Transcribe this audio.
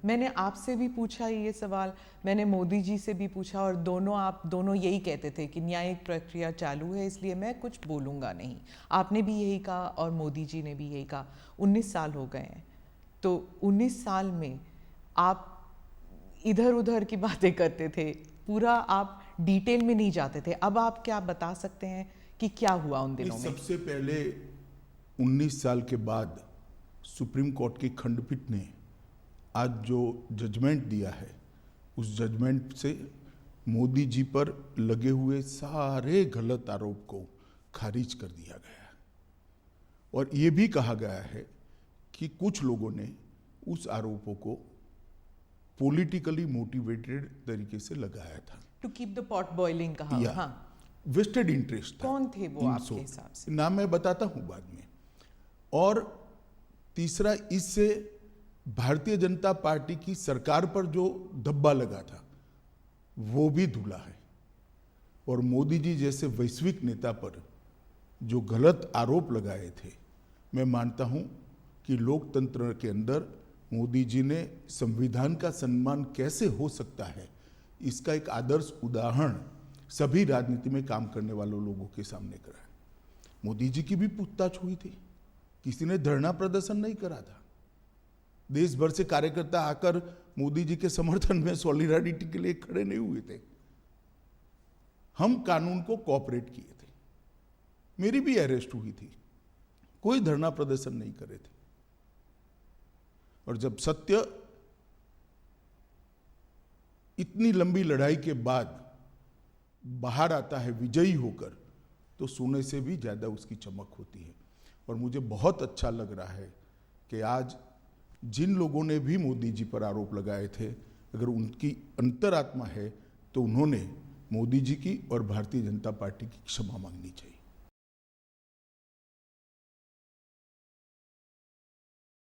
मैंने आपसे भी पूछा ये सवाल, मैंने मोदी जी से भी पूछा, और आप दोनों यही कहते थे कि न्यायिक प्रक्रिया चालू है इसलिए मैं कुछ बोलूँगा नहीं। आपने भी यही कहा और मोदी जी ने भी यही कहा। 19 साल हो गए हैं, तो 19 साल में आप इधर उधर की बातें करते थे, पूरा आप डिटेल में नहीं जाते थे। अब आप क्या बता सकते हैं कि क्या हुआ उन दिनों में? सबसे पहले 19 साल के बाद सुप्रीम कोर्ट की खंडपीठ ने आज जो जजमेंट दिया है, उस जजमेंट से मोदी जी पर लगे हुए सारे गलत आरोप को खारिज कर दिया गया है। और ये भी कहा गया है कि कुछ लोगों ने उस आरोपों को पॉलिटिकली मोटिवेटेड तरीके से लगाया था। To keep the pot boiling कहा। हाँ, वेस्टेड इंटरेस्ट था। कौन थे वो आपके हिसाब से? नाम मैं बताता हूं बाद में। और तीसरा, इससे भारतीय जनता पार्टी की सरकार पर जो धब्बा लगा था वो भी धुला है। और मोदी जी जैसे वैश्विक नेता पर जो गलत आरोप लगाए थे, मैं मानता हूं कि लोकतंत्र के अंदर मोदी जी ने संविधान का सम्मान कैसे हो सकता है, इसका एक आदर्श उदाहरण सभी राजनीति में काम करने वालों लोगों के सामने करा। मोदी जी की भी पूछताछ हुई थी, किसी ने धरना प्रदर्शन नहीं करा था। देश भर से कार्यकर्ता आकर मोदी जी के समर्थन में सॉलिडारिटी के लिए खड़े नहीं हुए थे। हम कानून को कोऑपरेट किए थे। मेरी भी अरेस्ट हुई थी, कोई धरना प्रदर्शन नहीं करे थे। और जब सत्य इतनी लंबी लड़ाई के बाद बाहर आता है विजयी होकर, तो सोने से भी ज्यादा उसकी चमक होती है। और मुझे बहुत अच्छा लग रहा है कि आज जिन लोगों ने भी मोदी जी पर आरोप लगाए थे, अगर उनकी अंतरात्मा है तो उन्होंने मोदी जी की और भारतीय जनता पार्टी की क्षमा मांगनी चाहिए।